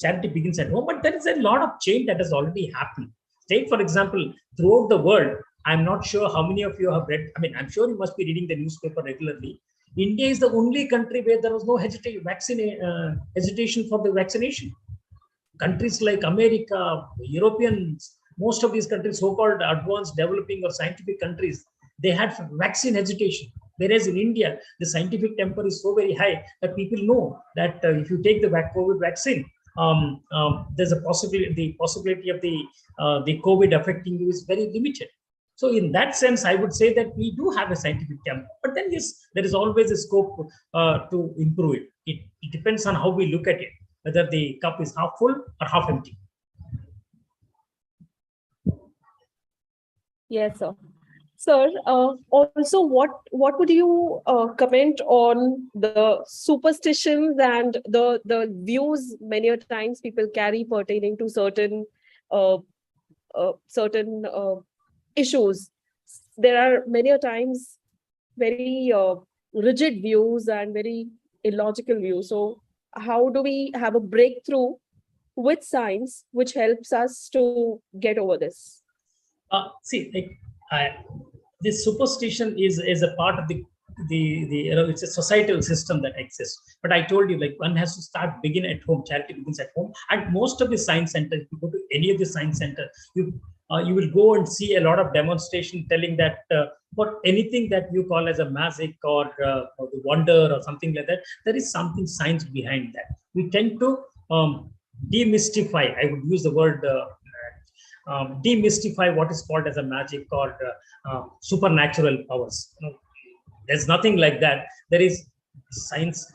charity begins at home. But there is a lot of change that has already happened. Take, for example, throughout the world, I'm not sure how many of you have read. I mean, I'm sure you must be reading the newspaper regularly. India is the only country where there was no hesitation for the vaccination. Countries like America, Europeans, most of these countries, so-called advanced, developing or scientific countries, they had vaccine hesitation. Whereas in India, the scientific temper is so very high that people know that if you take the COVID vaccine, there's the possibility of the COVID affecting you is very limited. So in that sense, I would say that we do have a scientific temper, but then yes, there is always a scope to improve it. It depends on how we look at it, whether the cup is half full or half empty. Yes, sir. Sir, also, what would you comment on the superstitions and the views many a times people carry pertaining to certain issues? There are many a times very rigid views and very illogical views. So how do we have a breakthrough with science which helps us to get over this? This superstition is a part of the it's a societal system that exists. But I told you, one has to begin at home. Charity begins at home. And most of the science centers, if you go to any of the science center, you will go and see a lot of demonstration telling that for anything that you call as a magic or the wonder or something like that, there is something science behind that. We tend to demystify. I would use the word demystify what is called as a magic or supernatural powers. There's nothing like that. There is science.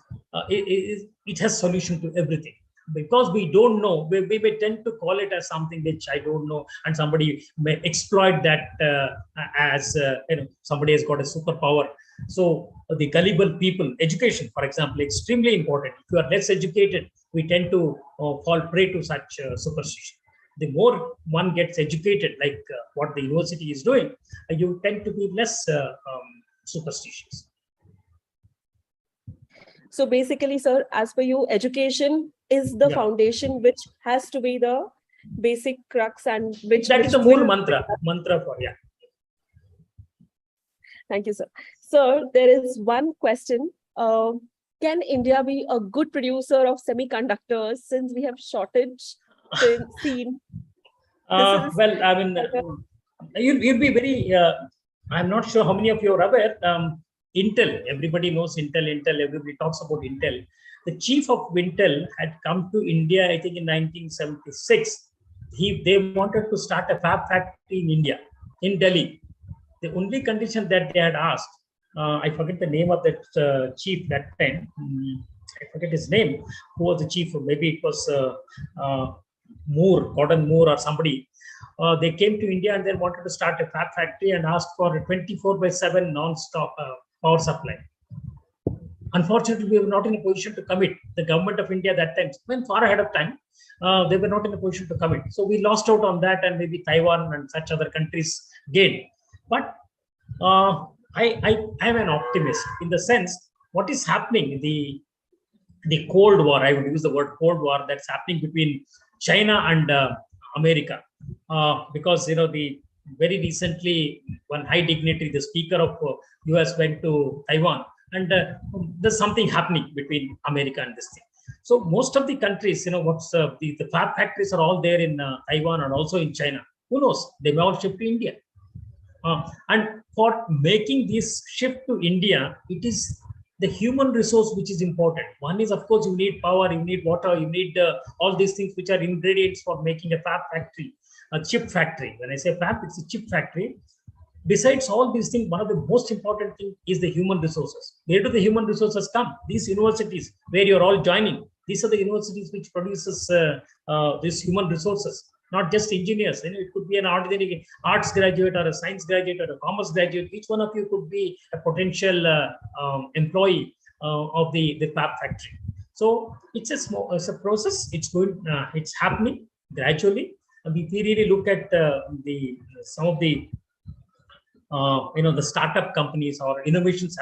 It has solution to everything. Because we don't know, we may tend to call it as something which I don't know, and somebody may exploit that as somebody has got a superpower. So the gullible people, education, for example, extremely important. If you are less educated, we tend to fall prey to such superstition. The more one gets educated, like what the university is doing, you tend to be less superstitious. So basically, sir, as per you, education is the foundation, which has to be the basic crux, and which that is the will... mantra for Thank you, sir. Sir, there is one question. Can India be a good producer of semiconductors since we have shortage seen? Well, I mean, you'll be very, I'm not sure how many of you are aware, Intel, everybody knows Intel, everybody talks about Intel. The chief of Intel had come to India, I think in 1976. They wanted to start a fab factory in India, in Delhi. The only condition that they had asked, I forget the name of that chief that time, I forget his name, who was the chief, maybe it was Gordon Moore or somebody. They came to India and they wanted to start a fab factory and asked for a 24/7 non-stop power supply. Unfortunately, we were not in a position to commit. The government of India that time went far ahead of time. They were not in a position to commit. So we lost out on that, and maybe Taiwan and such other countries gained. But I am an optimist in the sense what is happening, the Cold War, I would use the word Cold War, that's happening between China and America. Because, the very recently, one high dignitary, the speaker of US went to Taiwan, and there's something happening between America and this thing. So most of the countries, what's the fab factories are all there in Taiwan and also in China. Who knows? They may all ship to India. And for making this shift to India, it is the human resource which is important. One is, of course, you need power, you need water, you need all these things which are ingredients for making a fab factory, a chip factory. When I say fab, it's a chip factory. Besides all these things, one of the most important things is the human resources. Where do the human resources come? These universities where you're all joining, these are the universities which produces these human resources. Not just engineers. It could be an ordinary arts graduate or a science graduate or a commerce graduate. Each one of you could be a potential employee of the fab factory. So it's a process. It's going. It's happening gradually. And if we really look at some of the the startup companies or innovations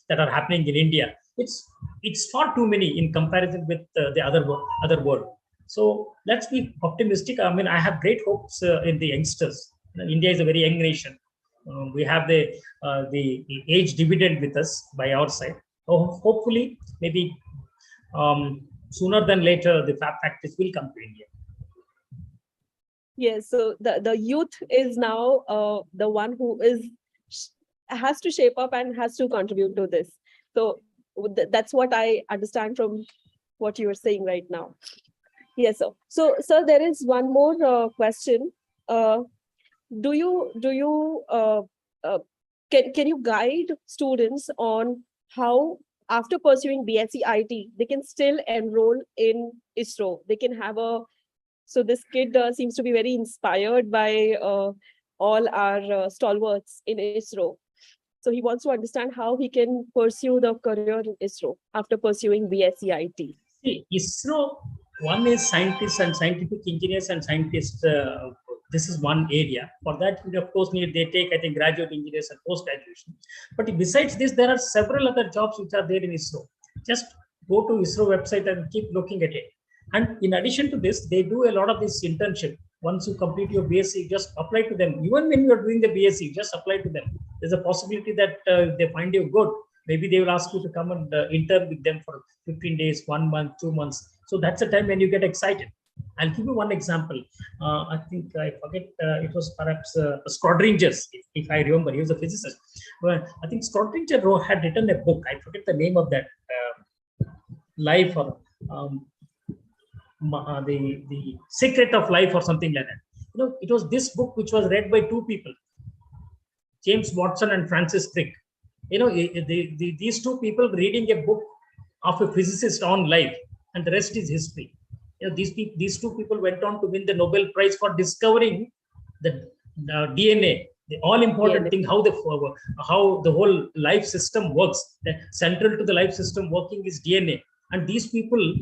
that are happening in India, it's far too many in comparison with the other world. So let's be optimistic. I mean, I have great hopes in the youngsters. India is a very young nation. We have the age dividend with us by our side. So hopefully, maybe sooner than later, the fab factories will come to India. Yes, so the youth is now the one who has to shape up and has to contribute to this. So that's what I understand from what you are saying right now. Yes, sir. So, sir, there is one more question. Can you guide students on how, after pursuing BSc IT, they can still enroll in ISRO? They can have so this kid seems to be very inspired by all our stalwarts in ISRO. So he wants to understand how he can pursue the career in ISRO after pursuing BSc IT. See, ISRO, one is scientists and scientific engineers and scientists. This is one area. For that, of course, they take, I think, graduate engineers and post-graduation. But besides this, there are several other jobs which are there in ISRO. Just go to ISRO website and keep looking at it. And in addition to this, they do a lot of this internship. Once you complete your BSc, just apply to them. Even when you are doing the BSc, just apply to them. There's a possibility that they find you good. Maybe they will ask you to come and intern with them for 15 days, 1 month, 2 months. So that's the time when you get excited. I'll give you one example. I think I forget, it was perhaps Scrodringer, if I remember. He was a physicist. Well, I think Scrodringer had written a book. I forget the name of that, Life or the Secret of Life or something like that. It was this book which was read by 2 people, James Watson and Francis Crick. These 2 people reading a book of a physicist on life, and the rest is history. These 2 people went on to win the Nobel Prize for discovering the DNA, the all important thing, how the whole life system works. The central to the life system working is DNA, and these people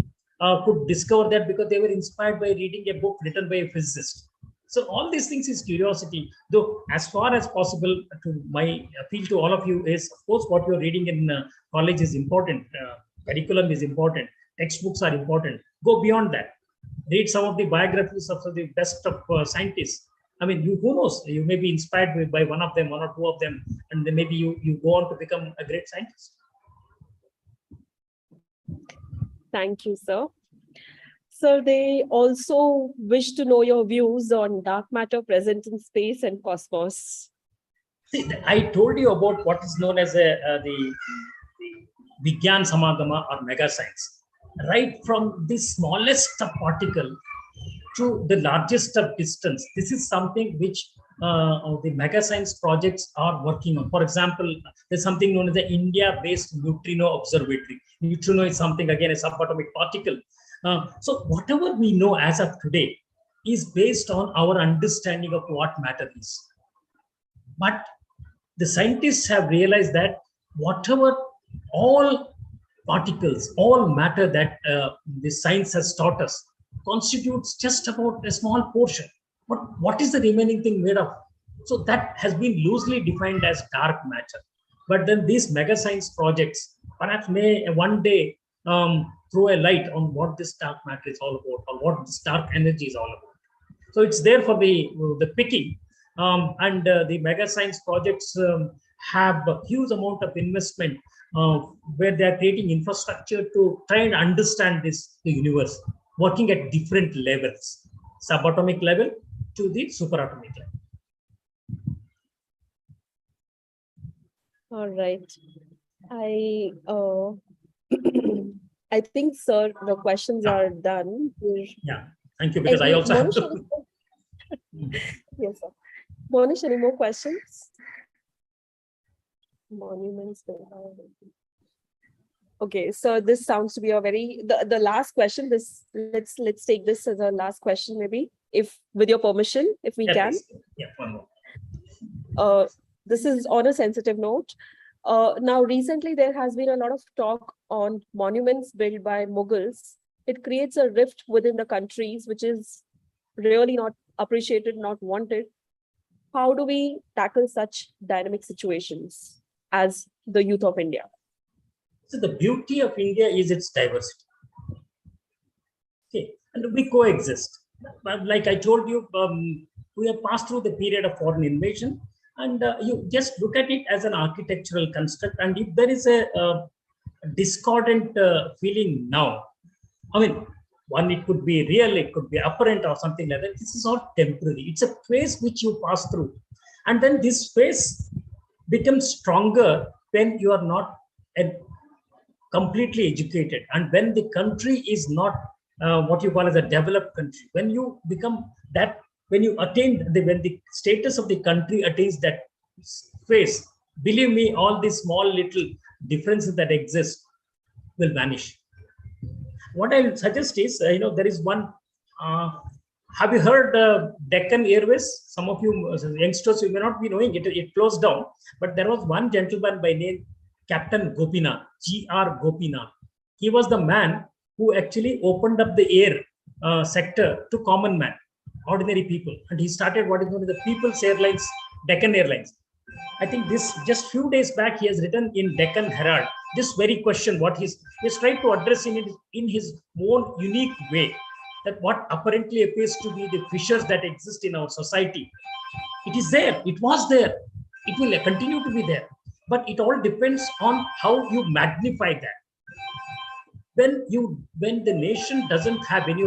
could discover that because they were inspired by reading a book written by a physicist. So all these things is curiosity. Though as far as possible, to my appeal to all of you is, of course, what you're reading in college is important. Curriculum is important. Textbooks are important. Go beyond that. Read some of the biographies of the best of scientists. I mean, who knows? You may be inspired by one of them, one or two of them, and then maybe you go on to become a great scientist. Thank you, sir. So they also wish to know your views on dark matter present in space and cosmos. See, I told you about what is known as the Vigyan Samagama or mega science. Right from the smallest of particle to the largest of distance. This is something which the mega science projects are working on. For example, there's something known as the India-based neutrino observatory. Neutrino is something, again, a subatomic particle. So whatever we know as of today is based on our understanding of what matter is. But the scientists have realized that whatever, all particles, all matter that the science has taught us constitutes just about a small portion. But what is the remaining thing made of? So that has been loosely defined as dark matter. But then these mega science projects perhaps may one day throw a light on what this dark matter is all about, or what this dark energy is all about. So it's there for the picking. And the mega science projects have a huge amount of investment where they are creating infrastructure to try and understand the universe, working at different levels, subatomic level to the superatomic level. All right. I think, sir, the questions are done. Yeah, thank you, because I also have to. Yes, sir. Monish, any more questions? Monuments. Okay, so this sounds to be a very the last question. Let's take this as a last question, maybe, if with your permission, if we can. Please. Yeah, one more. This is on a sensitive note. Now, recently there has been a lot of talk on monuments built by Mughals. It creates a rift within the countries, which is really not appreciated, not wanted. How do we tackle such dynamic situations as the youth of India? So the beauty of India is its diversity. Okay, and we coexist. Like I told you, we have passed through the period of foreign invasion, and you just look at it as an architectural construct. And if there is a discordant feeling now, I mean, one, it could be real, it could be apparent or something like that. This is all temporary. It's a phase which you pass through. And then this phase becomes stronger when you are not completely educated. And when the country is not what you call as a developed country, when you become that, when you attain when the status of the country attains that phase, believe me, all these small little differences that exist will vanish. What I would suggest is, there is one, have you heard Deccan Airways? Some of you youngsters, you may not be knowing it, it closed down, but there was one gentleman by name Captain Gopinath, G.R. Gopinath. He was the man who actually opened up the air sector to common man, ordinary people. And he started what is known as the People's Airlines, Deccan Airlines. I think this just few days back, he has written in Deccan Herald this very question, what he's tried to address in his own unique way, that what apparently appears to be the fissures that exist in our society. It is there, it was there, it will continue to be there. But it all depends on how you magnify that. When the nation doesn't have any,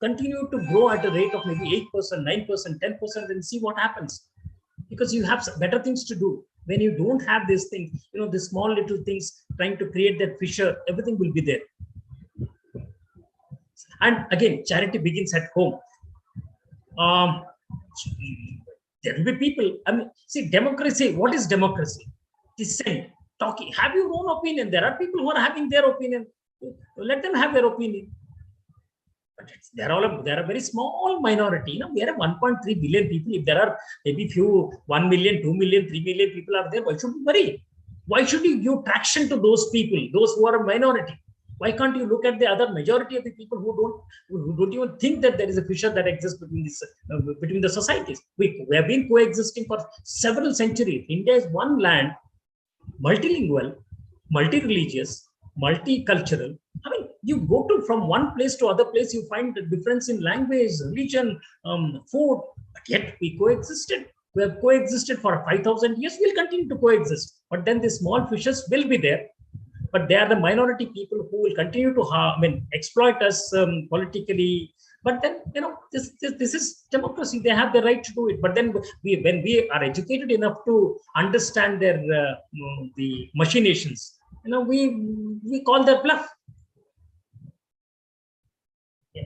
continue to grow at a rate of maybe 8%, 9%, 10%, and see what happens. Because you have better things to do. When you don't have these things, the small little things trying to create that fissure, everything will be there. And again, charity begins at home. There will be people. See, democracy. What is democracy? Dissent, talking. Have your own opinion. There are people who are having their opinion. Let them have their opinion. But they're a very small minority. We are 1.3 billion people. If there are maybe 1 million, 2 million, 3 million people are there, why should we worry? Why should you give traction to those people, those who are a minority? Why can't you look at the other majority of the people who don't even think that there is a fissure that exists between the societies? We have been coexisting for several centuries. India is one land, multilingual, multi-religious, multicultural. I mean, you go to from one place to other place, you find the difference in language, religion, food, but yet we coexisted. We have coexisted for 5,000 years. We'll continue to coexist. But then the small fissures will be there. But they are the minority people who will continue to exploit us politically. But then, this is democracy. They have the right to do it. But then when we are educated enough to understand their the machinations, we call their bluff. Yeah.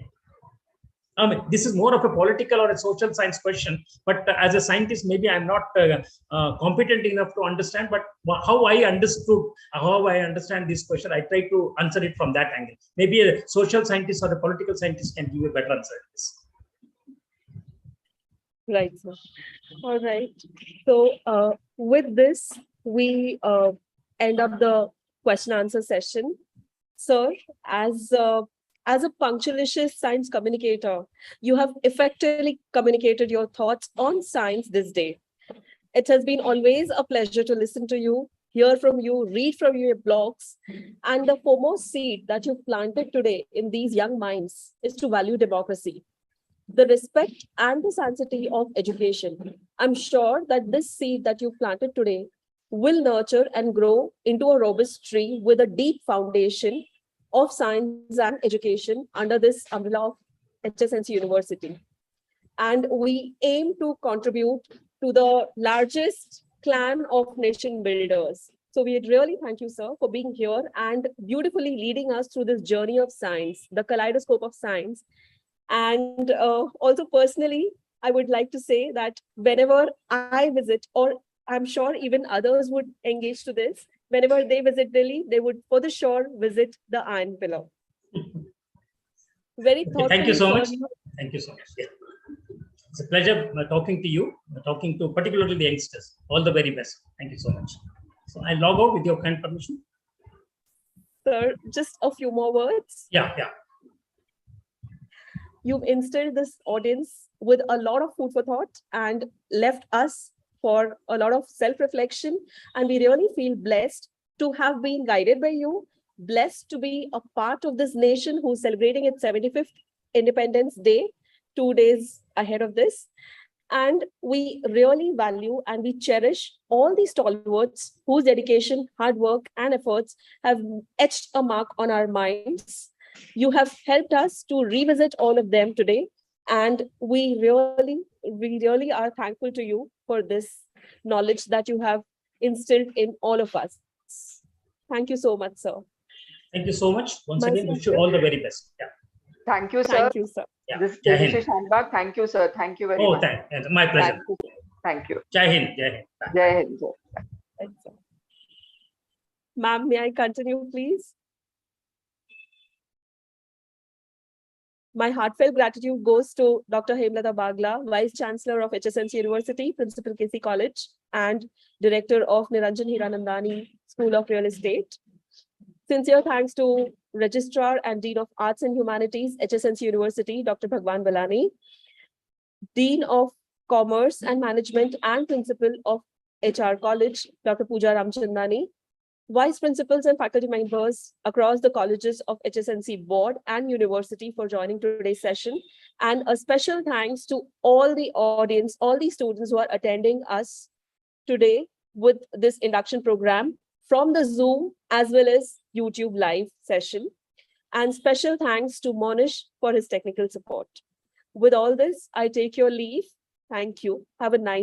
I mean, this is more of a political or a social science question, but as a scientist, maybe I'm not competent enough to understand, but how I understand this question, I try to answer it from that angle. Maybe a social scientist or a political scientist can give a better answer to this. Right, sir. All right. So with this, we end up the question answer session. Sir, as a punctilious science communicator, you have effectively communicated your thoughts on science this day. It has been always a pleasure to listen to you, hear from you, read from your blogs. And the foremost seed that you've planted today in these young minds is to value democracy, the respect and the sanctity of education. I'm sure that this seed that you've planted today will nurture and grow into a robust tree with a deep foundation of science and education under this umbrella of HSNC University. And we aim to contribute to the largest clan of nation builders. So we really thank you, sir, for being here and beautifully leading us through this journey of science, the kaleidoscope of science. And also personally, I would like to say that whenever I visit, or I'm sure even others would engage to this, whenever they visit Delhi, they would for the sure visit the Iron Pillar. Very thoughtful. Thank you so much. Thank you so much. Yeah. It's a pleasure talking to you, talking to particularly the youngsters. All the very best. Thank you so much. So I log out with your kind permission. Sir, just a few more words. Yeah. You've instilled this audience with a lot of food for thought and left us for a lot of self-reflection. And we really feel blessed to have been guided by you, blessed to be a part of this nation who's celebrating its 75th Independence Day, 2 days ahead of this. And we really value and we cherish all these stalwarts whose dedication, hard work, and efforts have etched a mark on our minds. You have helped us to revisit all of them today. And we really are thankful to you for this knowledge that you have instilled in all of us. Thank you so much, sir. Thank you so much. Once again, wish you all the very best. Yeah. Thank you, sir. Thank you, sir. Yeah. This is Shandbag. Thank you, sir. Thank you very much. My pleasure. Thank you. Jai Hind. Jai Hind. Jai Hind, sir. Ma'am, may I continue, please? My heartfelt gratitude goes to Dr. Hemlata Bagla, Vice Chancellor of HSNC University, Principal KC College, and Director of Niranjan Hiranandani School of Real Estate. Sincere thanks to Registrar and Dean of Arts and Humanities, HSNC University, Dr. Bhagwan Balani, Dean of Commerce and Management and Principal of HR College, Dr. Pooja Ramchandani, Vice Principals and faculty members across the colleges of HSNC Board and University for joining today's session. And a special thanks to all the audience, all the students who are attending us today with this induction program from the Zoom as well as YouTube live session. And special thanks to Monish for his technical support. With all this, I take your leave. Thank you. Have a nice